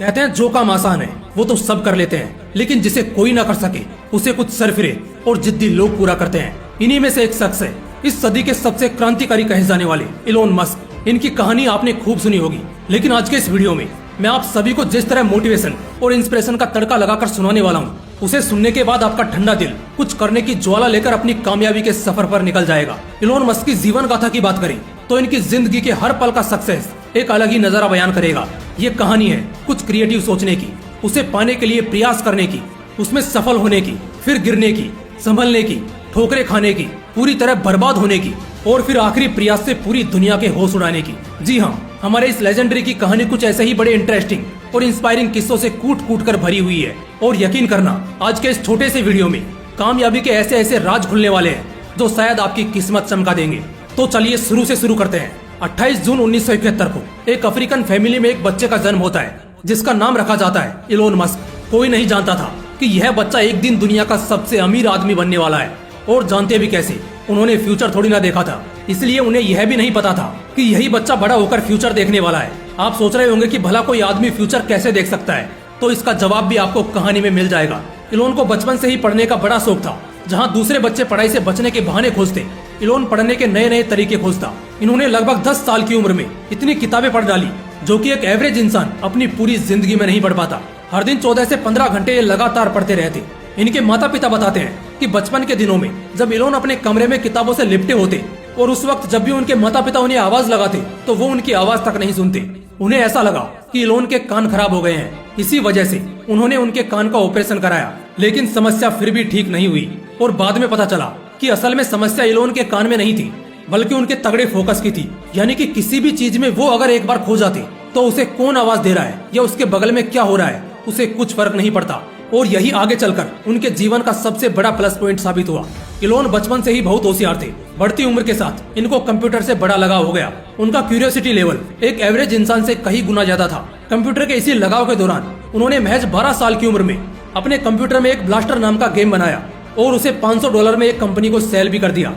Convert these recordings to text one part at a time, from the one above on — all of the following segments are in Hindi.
कहते हैं जो काम आसान है वो तो सब कर लेते हैं, लेकिन जिसे कोई ना कर सके उसे कुछ सरफिरे और जिद्दी लोग पूरा करते हैं। इन्हीं में से एक शख्स है इस सदी के सबसे क्रांतिकारी कहे जाने वाले इलोन मस्क। इनकी कहानी आपने खूब सुनी होगी, लेकिन आज के इस वीडियो में मैं आप सभी को जिस तरह मोटिवेशन और इंस्पिरेशन का तड़का लगाकर सुनाने वाला हूँ, उसे सुनने के बाद आपका ठंडा दिल कुछ करने की ज्वाला लेकर अपनी कामयाबी के सफर पर निकल जाएगा। इलोन मस्क की जीवन गाथा की बात करें तो इनकी जिंदगी के हर पल का सक्सेस एक अलग ही नजारा बयान करेगा। ये कहानी है कुछ क्रिएटिव सोचने की, उसे पाने के लिए प्रयास करने की, उसमें सफल होने की, फिर गिरने की, संभलने की, ठोकरें खाने की, पूरी तरह बर्बाद होने की और फिर आखिरी प्रयास से पूरी दुनिया के होश उड़ाने की। जी हाँ, हमारे इस लेजेंडरी की कहानी कुछ ऐसे ही बड़े इंटरेस्टिंग और इंस्पायरिंग किस्सों से कूट कूट कर भरी हुई है। और यकीन करना, आज के इस छोटे से वीडियो में कामयाबी के ऐसे ऐसे राज खुलने वाले हैं जो शायद आपकी किस्मत चमका देंगे। तो चलिए शुरू से शुरू करते हैं। 28 जून 1971 को एक अफ्रीकन फैमिली में एक बच्चे का जन्म होता है जिसका नाम रखा जाता है इलोन मस्क। कोई नहीं जानता था कि यह बच्चा एक दिन दुनिया का सबसे अमीर आदमी बनने वाला है, और जानते भी कैसे, उन्होंने फ्यूचर थोड़ी ना देखा था, इसलिए उन्हें यह भी नहीं पता था कि यही बच्चा बड़ा होकर फ्यूचर देखने वाला है। आप सोच रहे होंगे कि भला कोई आदमी फ्यूचर कैसे देख सकता है, तो इसका जवाब भी आपको कहानी में मिल जाएगा। इलोन को बचपन से ही पढ़ने का बड़ा शौक था। जहाँ दूसरे बच्चे पढ़ाई से बचने के बहाने खोजते, इलोन पढ़ने के नए नए तरीके खोजता। इन्होंने लगभग 10 साल की उम्र में इतनी किताबें पढ़ डाली जो कि एक एवरेज इंसान अपनी पूरी जिंदगी में नहीं पढ़ पाता। हर दिन 14 से 15 घंटे ये लगातार पढ़ते रहते। इनके माता पिता बताते हैं कि बचपन के दिनों में जब इलोन अपने कमरे में किताबों से लिपटे होते और उस वक्त जब भी उनके माता पिता उन्हें आवाज लगाते तो वो उनकी आवाज तक नहीं सुनते। उन्हें ऐसा लगा कि इलोन के कान खराब हो गए हैं। इसी वजह से उन्होंने उनके कान का ऑपरेशन कराया, लेकिन समस्या फिर भी ठीक नहीं हुई। और बाद में पता चला कि असल में समस्या इलोन के कान में नहीं थी, बल्कि उनके तगड़े फोकस की थी। यानी कि किसी भी चीज में वो अगर एक बार खो जाते तो उसे कौन आवाज दे रहा है या उसके बगल में क्या हो रहा है उसे कुछ फर्क नहीं पड़ता। और यही आगे चलकर उनके जीवन का सबसे बड़ा प्लस पॉइंट साबित हुआ। इलोन बचपन से ही बहुत होशियार थे। बढ़ती उम्र के साथ इनको कंप्यूटर से बड़ा लगाव हो गया। उनका क्यूरियोसिटी लेवल एक एवरेज इंसान से कई गुना ज्यादा था। कंप्यूटर के इसी लगाव के दौरान उन्होंने महज 12 साल की उम्र में अपने कंप्यूटर में एक ब्लास्टर नाम का गेम बनाया और उसे $500 में एक कंपनी को सेल भी कर दिया।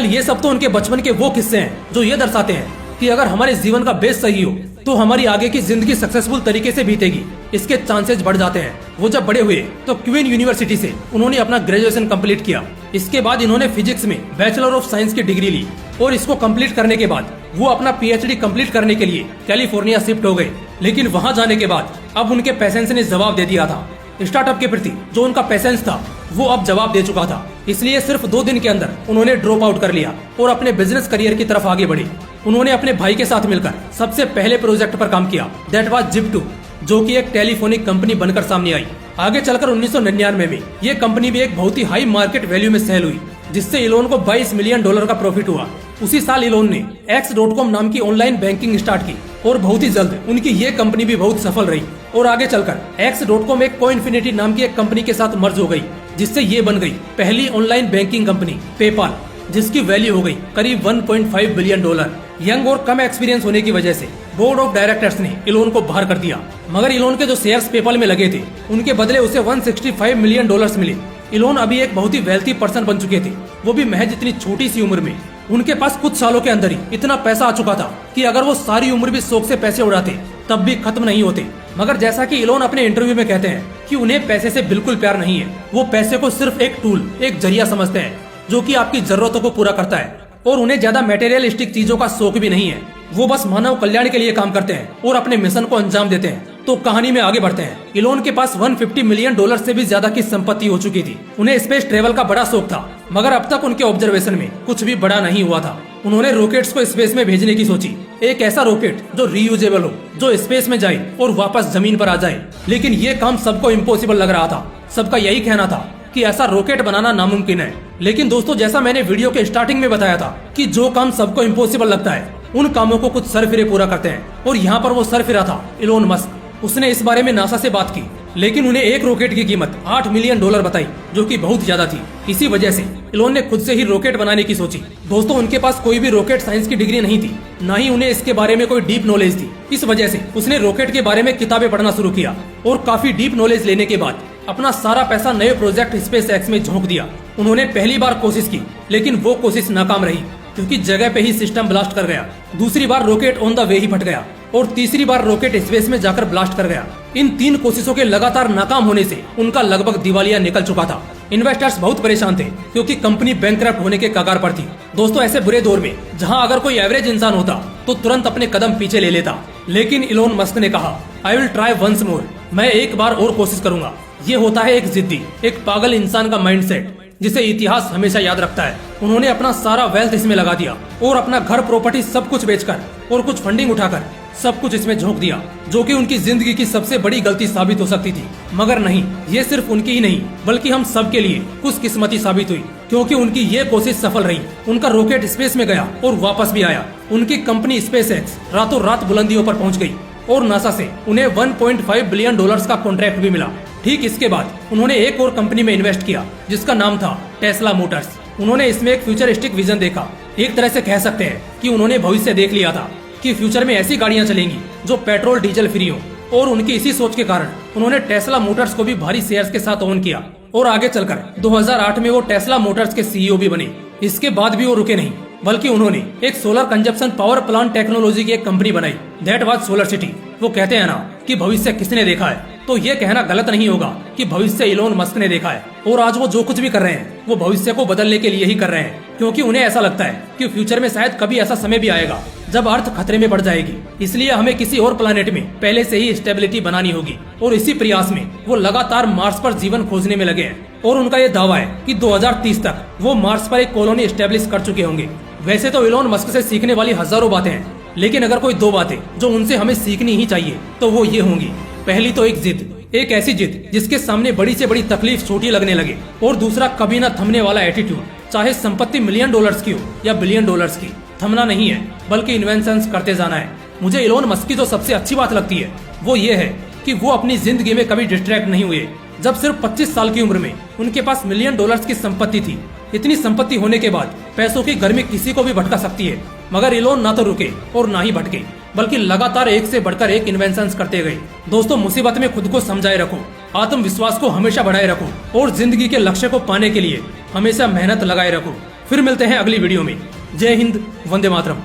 ये सब तो उनके बचपन के वो किस्से हैं जो ये दर्शाते हैं कि अगर हमारे जीवन का बेस सही हो तो हमारी आगे की जिंदगी सक्सेसफुल तरीके से बीतेगी। इसके चांसेस बढ़ जाते हैं। वो जब बड़े हुए तो क्वीन यूनिवर्सिटी से उन्होंने अपना ग्रेजुएशन कंप्लीट किया। इसके बाद इन्होंने फिजिक्स में बैचलर ऑफ साइंस की डिग्री ली और इसको कंप्लीट करने के बाद वो अपना पीएचडी कंप्लीट करने के लिए कैलिफोर्निया शिफ्ट हो गए। लेकिन वहाँ जाने के बाद अब उनके पेशेंस ने जवाब दे दिया था। स्टार्टअप के प्रति जो उनका पेशेंस था वो अब जवाब दे चुका था। इसलिए सिर्फ 2 दिन के अंदर उन्होंने ड्रॉप आउट कर लिया और अपने बिजनेस करियर की तरफ आगे बढ़े। उन्होंने अपने भाई के साथ मिलकर सबसे पहले प्रोजेक्ट पर काम किया, दैट वाज जिप2, जो कि एक टेलीफोनिक कंपनी बनकर सामने आई। आगे चलकर 1999 में ये कंपनी भी एक बहुत ही हाई मार्केट वैल्यू में सेल हुई, जिससे इलोन को $22 मिलियन का प्रॉफिट हुआ। उसी साल इलोन ने X.com नाम की ऑनलाइन बैंकिंग स्टार्ट की और बहुत ही जल्द उनकी ये कंपनी भी बहुत सफल रही। और आगे चलकर X.com एक कोइनफिनिटी नाम की एक कंपनी के साथ मर्ज हो गई, जिससे ये बन गई पहली ऑनलाइन बैंकिंग कंपनी पेपाल, जिसकी वैल्यू हो गई करीब $1.5 बिलियन। यंग और कम एक्सपीरियंस होने की वजह से बोर्ड ऑफ डायरेक्टर्स ने इलोन को बाहर कर दिया। मगर इलोन के जो शेयर्स पेपाल में लगे थे उनके बदले उसे $165 मिलियन मिले। इलोन अभी एक बहुत ही वेल्थी पर्सन बन चुके थे, वो भी महज इतनी छोटी सी उम्र में। उनके पास कुछ सालों के अंदर ही इतना पैसा आ चुका था कि अगर वो सारी उम्र भी शौक से पैसे उड़ाते तब भी खत्म नहीं होते। मगर जैसा कि इलोन अपने इंटरव्यू में कहते हैं कि उन्हें पैसे से बिल्कुल प्यार नहीं है। वो पैसे को सिर्फ एक टूल, एक जरिया समझते हैं जो कि आपकी जरूरतों को पूरा करता है, और उन्हें ज्यादा मटेरियलिस्टिक चीजों का शौक भी नहीं है। वो बस मानव कल्याण के लिए काम करते हैं और अपने मिशन को अंजाम देते हैं। तो कहानी में आगे बढ़ते हैं। इलोन के पास $150 मिलियन से भी ज्यादा की संपत्ति हो चुकी थी। उन्हें स्पेस ट्रेवल का बड़ा शौक था, मगर अब तक उनके ऑब्जर्वेशन में कुछ भी बड़ा नहीं हुआ था। उन्होंने रॉकेट्स को स्पेस में भेजने की सोची, एक ऐसा रॉकेट जो रीयूजेबल हो, जो स्पेस में जाए और वापस जमीन पर आ जाए। लेकिन ये काम सबको इम्पॉसिबल लग रहा था। सबका यही कहना था कि ऐसा रॉकेट बनाना नामुमकिन है। लेकिन दोस्तों, जैसा मैंने वीडियो के स्टार्टिंग में बताया था कि जो काम सबको इम्पॉसिबल लगता है उन कामों को कुछ सरफिरे पूरा करते हैं, और यहाँ पर वो सरफिरा था इलोन मस्क। उसने इस बारे में नासा से बात की, लेकिन उन्हें एक रॉकेट की कीमत $8 मिलियन बताई, जो कि बहुत ज्यादा थी। इसी वजह से इलोन ने खुद से ही रॉकेट बनाने की सोची। दोस्तों, उनके पास कोई भी रॉकेट साइंस की डिग्री नहीं थी, ना ही उन्हें इसके बारे में कोई डीप नॉलेज थी। इस वजह से उसने रॉकेट के बारे में किताबें पढ़ना शुरू किया और काफी डीप नॉलेज लेने के बाद अपना सारा पैसा नए प्रोजेक्ट स्पेस एक्स में झोंक दिया। उन्होंने पहली बार कोशिश की, लेकिन वो कोशिश नाकाम रही क्योंकि जगह पे ही सिस्टम ब्लास्ट कर गया। दूसरी बार रॉकेट ऑन द वे ही फट गया और तीसरी बार रॉकेट स्पेस में जाकर ब्लास्ट कर गया। इन 3 कोशिशों के लगातार नाकाम होने से उनका लगभग दिवालिया निकल चुका था। इन्वेस्टर्स बहुत परेशान थे क्योंकि कंपनी बैंकक्रप्ट होने के कगार पर थी। दोस्तों, ऐसे बुरे दौर में जहां अगर कोई एवरेज इंसान होता तो तुरंत अपने कदम पीछे ले लेता, लेकिन इलोन मस्क ने कहा, I will try once more, मैं एक बार और कोशिश करूंगा। ये होता है एक जिद्दी, एक पागल इंसान का माइंडसेट जिसे इतिहास हमेशा याद रखता है। उन्होंने अपना सारा वेल्थ इसमें लगा दिया और अपना घर, प्रॉपर्टी सब कुछ बेचकर और कुछ फंडिंग उठाकर सब कुछ इसमें झोंक दिया, जो कि उनकी जिंदगी की सबसे बड़ी गलती साबित हो सकती थी। मगर नहीं, ये सिर्फ उनकी ही नहीं बल्कि हम सब के लिए खुशकिस्मती साबित हुई, क्योंकि उनकी ये कोशिश सफल रही। उनका रॉकेट स्पेस में गया और वापस भी आया। उनकी कंपनी स्पेसएक्स रातों रात बुलंदियों पर पहुंच गई और नासा से उन्हें 1.5 बिलियन डॉलर्स का कॉन्ट्रैक्ट भी मिला। ठीक इसके बाद उन्होंने एक और कंपनी में इन्वेस्ट किया जिसका नाम था टेस्ला मोटर्स। उन्होंने इसमें एक फ्यूचरिस्टिक विजन देखा। एक तरह से कह सकते हैं कि उन्होंने भविष्य देख लिया था कि फ्यूचर में ऐसी गाड़ियां चलेंगी जो पेट्रोल डीजल फ्री हो, और उनकी इसी सोच के कारण उन्होंने टेस्ला मोटर्स को भी भारी शेयर्स के साथ ओन किया और आगे चलकर 2008 में वो टेस्ला मोटर्स के सीईओ भी बने। इसके बाद भी वो रुके नहीं, बल्कि उन्होंने एक solar consumption power plant technology की एक कंपनी बनाई, दैट वाज सोलर सिटी। वो कहते हैं ना कि भविष्य किसने देखा है, तो ये कहना गलत नहीं होगा कि भविष्य इलोन मस्क ने देखा है। और आज वो जो कुछ भी कर रहे हैं वो भविष्य को बदलने के लिए ही कर रहे हैं, क्योंकि उन्हें ऐसा लगता है कि फ्यूचर में शायद कभी ऐसा समय भी आएगा जब अर्थ खतरे में पड़ जाएगी। इसलिए हमें किसी और प्लेनेट में पहले से ही स्टेबिलिटी बनानी होगी, और इसी प्रयास में वो लगातार मार्स पर जीवन खोजने में लगे हैं। और उनका ये दावा है कि 2030 तक वो मार्स पर एक कॉलोनी स्टेब्लिश कर चुके होंगे। वैसे तो इलोन मस्क से सीखने वाली हजारों बातें हैं, लेकिन अगर कोई 2 बातें जो उनसे हमें सीखनी ही चाहिए तो वो ये होंगी। पहली तो एक जिद, एक ऐसी जिद जिसके सामने बड़ी से बड़ी तकलीफ छोटी लगने लगे, और दूसरा कभी न थमने वाला एटीट्यूड। चाहे संपत्ति $मिलियन की हो या $बिलियन की, थमना नहीं है बल्कि इन्वेंशंस करते जाना है। मुझे इलोन मस्क की जो सबसे अच्छी बात लगती है वो ये है कि वो अपनी जिंदगी में कभी डिस्ट्रैक्ट नहीं हुए। जब सिर्फ 25 साल की उम्र में उनके पास $मिलियन की संपत्ति थी। इतनी संपत्ति होने के बाद पैसों की गर्मी किसी को भी भटका सकती है, मगर इलोन ना तो रुके और ना ही भटके, बल्कि लगातार एक से बढ़कर एक इन्वेंशंस करते गए। दोस्तों, मुसीबत में खुद को समझाए रखो, आत्मविश्वास को हमेशा बढ़ाए रखो और जिंदगी के लक्ष्य को पाने के लिए हमेशा मेहनत लगाए रखो। फिर मिलते हैं अगली वीडियो में। जय Hind, Vande Mataram.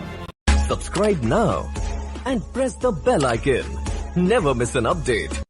Subscribe now and press the bell icon. Never miss an update.